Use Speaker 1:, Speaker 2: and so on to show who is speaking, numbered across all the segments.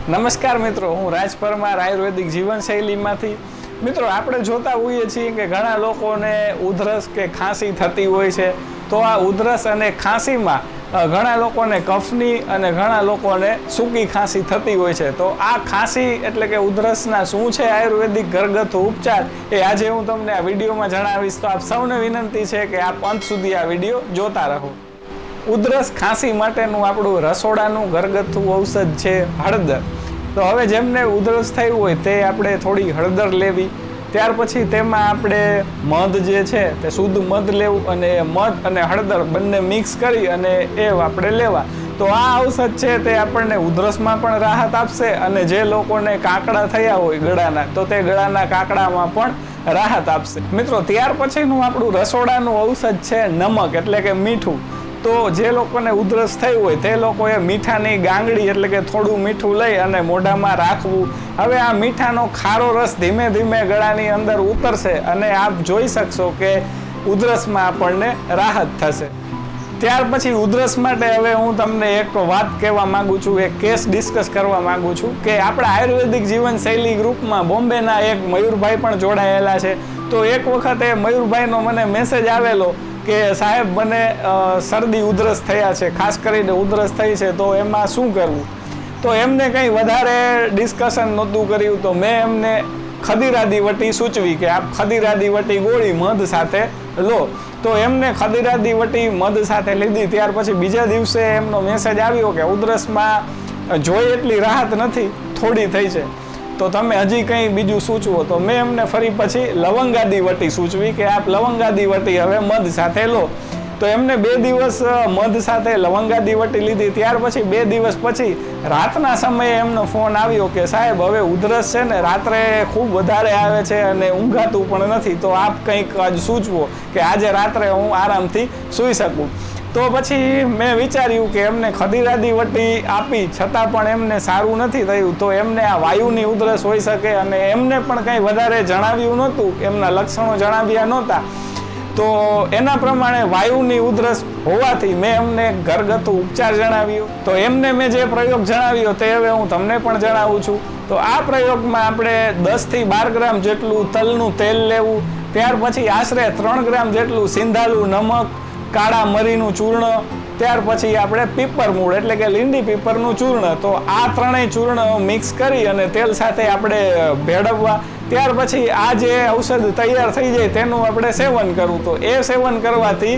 Speaker 1: નમસ્કાર મિત્રો, હું રાજ પરમાર આયુર્વેદિક જીવનશૈલીમાંથી. મિત્રો, આપણે જોતા હોઈએ છીએ કે ઘણા લોકોને ઉધરસ કે ખાંસી થતી હોય છે. તો આ ઉધરસ અને ખાંસીમાં ઘણા લોકોને કફની અને ઘણા લોકોને સૂકી ખાંસી થતી હોય છે. તો આ ખાંસી એટલે કે ઉધરસના શું છે આયુર્વેદિક ઘરગથ્થુ ઉપચાર, એ આજે હું તમને આ વિડીયોમાં જણાવીશ. તો આપ સૌને વિનંતી છે કે આપ અંત સુધી આ વિડીયો જોતા રહો. ઉધરસ ખાંસી માટેનું આપણું રસોડાનું ઘરગથ્થુ ઔષધ છે હળદર. તો હવે જેમને ઉધરસ થયું હોય તે આપણે થોડી હળદર લેવી. ત્યાર પછી તેમાં આપણે મધ જે છે તે શુદ્ધ મધ લેવું અને મધ અને હળદર બંને મિક્સ કરી અને એ આપણે લેવા. તો આ ઔષધ છે તે આપણને ઉધરસમાં પણ રાહત આપશે અને જે લોકોને કાકડા થયા હોય ગળાના, તો તે ગળાના કાકડામાં પણ રાહત આપશે. મિત્રો, ત્યાર પછીનું આપણું રસોડાનું ઔષધ છે નમક એટલે કે મીઠું. તો જે લોકોને ઉધરસ થઈ હોય તે લોકોએ મીઠાની ગાંગડી એટલે કે થોડું મીઠું લઈ અને મોઢામાં રાખવું. હવે આ મીઠાનો ખારો રસ ધીમે ધીમે ગળાની અંદર ઉતરશે અને આપ જોઈ શકશો કે ઉધરસમાં આપણને રાહત થશે. ત્યાર પછી ઉધરસ માટે હવે હું તમને એક વાત કહેવા માગું છું, એક કેસ ડિસ્કસ કરવા માગું છું કે આપણા આયુર્વેદિક જીવનશૈલી ગ્રુપમાં બોમ્બેના એક મયુરભાઈ પણ જોડાયેલા છે. તો એક વખતે મયુરભાઈનો મને મેસેજ આવેલો કે સાહેબ, મને શરદી ઉધરસ થયા છે, ખાસ કરીને ઉધરસ થઈ છે, તો એમાં શું કરવું? તો એમને કંઈ વધારે ડિસ્કશન નહોતું કર્યું. તો મેં એમને ખદીરાદી વટી સૂચવી કે આપ ખદીરાદી વટી ગોળી મધ સાથે લો. તો એમને ખદીરાદી વટી મધ સાથે લીધી. ત્યાર પછી બીજા દિવસે એમનો મેસેજ આવ્યો કે ઉધરસમાં જોઈ એટલી રાહત નથી, થોડી થઈ છે, તો તમે હજી કંઈ બીજું સૂચવો. તો મેં એમને ફરી પછી લવંગાદી વટી સૂચવી કે આપ લવંગાદી વટી હવે મધ સાથે લો. તો એમને 2 દિવસ મધ સાથે લવંગાદી વટી લીધી. ત્યાર પછી 2 દિવસ પછી રાતના સમયે એમનો ફોન આવ્યો કે સાહેબ, હવે ઉધરસ છે ને રાત્રે ખૂબ વધારે આવે છે અને ઊંઘાતું પણ નથી, તો આપ કંઈક આજ સૂચવો કે આજે રાત્રે હું આરામથી સૂઈ શકું. તો પછી મેં વિચાર્યું કે એમને ખદીરાદી વટી આપી છતાં પણ એમને સારું નથી થયું, તો એમને આ વાયુની ઉધરસ હોઈ શકે અને એમને પણ કંઈ વધારે જણાવ્યું નહોતું, એમના લક્ષણો જણાવ્યા નહોતા. તો એના પ્રમાણે વાયુની ઉધરસ હોવાથી મેં એમને ઘરગથ્થુ ઉપચાર જણાવ્યો. તો એમને મેં જે પ્રયોગ જણાવ્યો તે હવે હું તમને પણ જણાવું છું. તો આ પ્રયોગમાં આપણે 10 થી 12 ગ્રામ જેટલું તલનું તેલ લેવું. ત્યાર પછી આશરે 3 ગ્રામ જેટલું સિંધાલું નમક, કાળા મરીનું ચૂર્ણ, ત્યાર પછી આપણે પીપર મૂળ એટલે કે લીંડી પીપરનું ચૂર્ણ. તો આ ત્રણેય ચૂર્ણ મિક્સ કરી અને તેલ સાથે આપણે ભેળવવા. ત્યાર પછી આ જે ઔષધ તૈયાર થઈ જાય તેનું આપણે સેવન કરવું. તો એ સેવન કરવાથી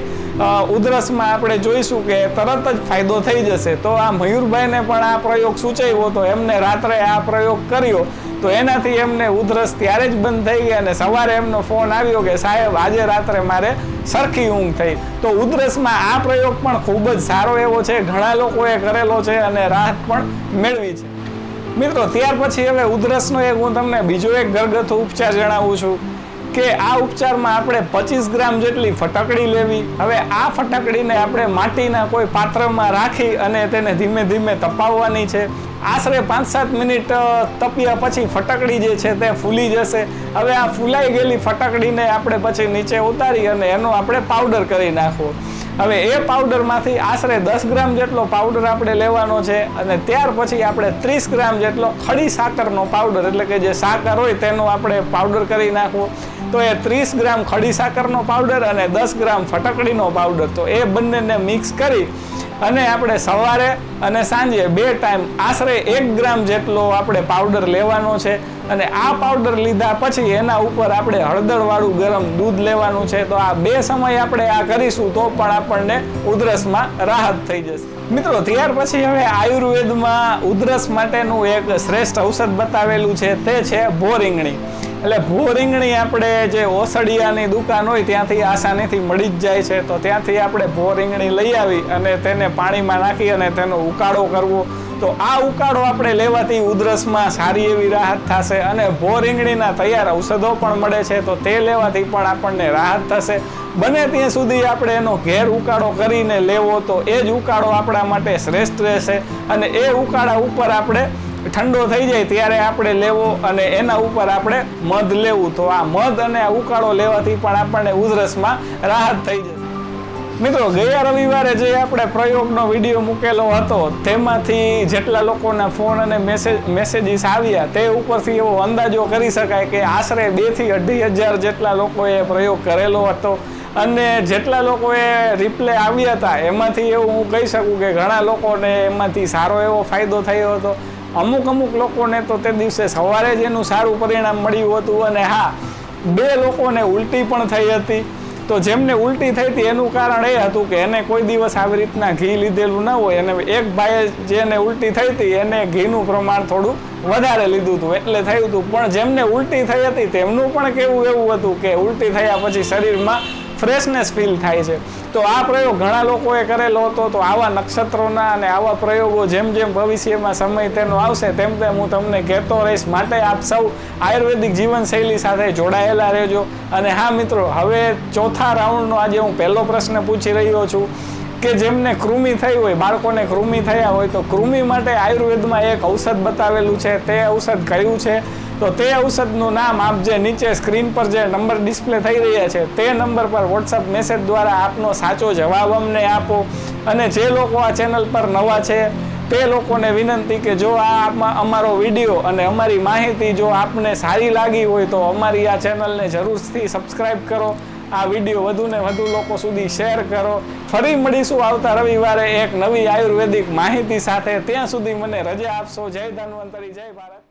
Speaker 1: ઉધરસમાં આપણે જોઈશું કે તરત જ ફાયદો થઈ જશે. તો આ મયુરભાઈને પણ આ પ્રયોગ સૂચવ્યો, તો એમને રાત્રે આ પ્રયોગ કર્યો. તો એનાથી એમને ઉધરસ ત્યારે જ બંધ થઈ ગઈ અને સવારે એમનો ફોન આવ્યો કે સાહેબ, આજે રાત્રે મારે સરખી ઊંઘ થઈ. તો ઉધરસમાં આ પ્રયોગ પણ ખૂબ જ સારો એવો છે, ઘણા લોકોએ કરેલો છે અને રાહત પણ મેળવી છે. મિત્રો, ત્યાર પછી હવે ઉધરસનો હું તમને બીજો એક ઘરગથ્થુ ઉપચાર જણાવું છું કે આ ઉપચારમાં આપણે 25 ગ્રામ જેટલી ફટકડી લેવી. હવે આ ફટકડીને આપણે માટીના કોઈ પાત્રમાં રાખી અને તેને ધીમે ધીમે તપાવવાની છે. આશરે 5-7 મિનિટ તપ્યા પછી ફટકડી જે છે તે ફૂલી જશે. હવે આ ફૂલાઈ ગયેલી ફટકડીને આપણે પછી નીચે ઉતારી અને એનો આપણે પાવડર કરી નાખવો. હવે એ પાવડરમાંથી આશરે 10 ગ્રામ જેટલો પાવડર આપણે લેવાનો છે અને ત્યાર પછી આપણે 30 ગ્રામ જેટલો ખડી સાકરનો પાવડર એટલે કે જે સાકર હોય તેનો આપણે પાવડર કરી નાખવો. તો એ 30 ગ્રામ ખડી સાકરનો પાવડર અને 10 ગ્રામ ફટકડીનો પાવડર, તો એ બંનેને મિક્સ કરી અને આપણે સવારે અને સાંજે 2 ટાઈમ આશરે 1 ગ્રામ જેટલો આપણે પાવડર લેવાનો છે. અને આ પાવડર લીધા પછી એના ઉપર આપણે હળદરવાળું ગરમ દૂધ લેવાનું છે. તો આ 2 સમય આપણે આ કરીશું તો પણ આપણને ઉધરસમાં રાહત થઈ જશે. મિત્રો, ત્યાર પછી હવે આયુર્વેદમાં ઉધરસ માટેનું એક શ્રેષ્ઠ ઔષધ બતાવેલું છે, તે છે ભોરીંગણી. એટલે ભોરીંગણી આપણે જે ઓસડિયાની દુકાન હોય ત્યાંથી આસાનીથી મળી જ જાય છે. તો ત્યાંથી આપણે ભોરીંગણી લઈ આવી અને તેને પાણીમાં નાખી અને તેનો ઉકાળો કરવો. તો આ ઉકાળો આપણે લેવાથી ઉધરસમાં સારી એવી રાહત થશે અને ભોરીંગણીના તૈયાર ઔષધો પણ મળે છે, તો તે લેવાથી પણ આપણને રાહત થશે. બને ત્યાં સુધી આપણે એનો ઘેર ઉકાળો કરીને લેવો, તો એ જ ઉકાળો આપણા માટે શ્રેષ્ઠ રહેશે. અને એ ઉકાળા ઉપર આપણે ઠંડો થઈ જાય ત્યારે આપણે લેવો અને એના ઉપર આપણે મધ લેવું. તો આ મધ અને આ ઉકાળો લેવાથી પણ આપણને ઉધરસમાં રાહત થઈ જશે. મિત્રો ગયા રવિવારે જે આપણે પ્રયોગનો વિડીયો મૂકેલો હતો તેમાંથી જેટલા લોકોના ફોન અને મેસેજીસ આવ્યા તે ઉપરથી એવો અંદાજો કરી શકાય કે આશરે 2 થી 2,500 જેટલા લોકોએ પ્રયોગ કરેલો હતો અને જેટલા લોકોએ રિપ્લે આવ્યા હતા એમાંથી એવું હું કહી શકું કે ઘણા લોકોને એમાંથી સારો એવો ફાયદો થયો હતો. અમુક લોકોને તો તે દિવસે સવારે જ એનું સારું પરિણામ મળ્યું હતું અને હા 2 લોકોને ઉલટી પણ થઈ હતી. તો જેમને ઉલટી થઈ હતી એનું કારણ એ હતું કે એને કોઈ દિવસ આવી રીતના ઘી લીધેલું ન હોય અને એક ભાઈએ જેને ઉલટી થઈ હતી એને ઘીનું પ્રમાણ થોડું વધારે લીધું હતું એટલે થયું હતું. પણ જેમને ઉલટી થઈ હતી તેમનું પણ કેવું એવું હતું કે ઉલટી થયા પછી શરીરમાં ફ્રેશનેસ ફીલ થાય છે. તો આ પ્રયોગ ઘણા લોકોએ કરેલો હતો. તો આવા નક્ષત્રોના અને આવા પ્રયોગો જેમ જેમ ભવિષ્યમાં સમય તેનો આવશે તેમ હું તમને કહેતો રહીશ. માટે આપ સૌ આયુર્વેદિક જીવનશૈલી સાથે જોડાયેલા રહેજો. અને હા મિત્રો, હવે ચોથા રાઉન્ડનો આજે હું પહેલો પ્રશ્ન પૂછી રહ્યો છું કે જેમને કૃમિ થઈ હોય, બાળકોને કૃમિ થયા હોય, તો કૃમિ માટે આયુર્વેદમાં એક ઔષધ બતાવેલું છે. તે ઔષધ કયું છે? તો તે ઔષધનું નામ આપ જે નીચે સ્ક્રીન પર જે નંબર ડિસ્પ્લે થઈ રહ્યા છે તે નંબર પર વોટ્સઅપ મેસેજ દ્વારા આપનો સાચો જવાબ અમને આપો. અને જે લોકો આ ચેનલ પર નવા છે તે લોકોને વિનંતી કે જો આ અમારો વિડીયો અને અમારી માહિતી જો આપને સારી લાગી હોય તો અમારી આ ચેનલને જરૂરથી સબસ્ક્રાઈબ કરો. આ વિડીયો વધુને વધુ લોકો સુધી શેર કરો. ફરી મળીશું આવતા રવિવારે એક નવી આયુર્વેદિક માહિતી સાથે. ત્યાં સુધી મને રજા આપશો. જય ધન્વંતરી, જય ભારત.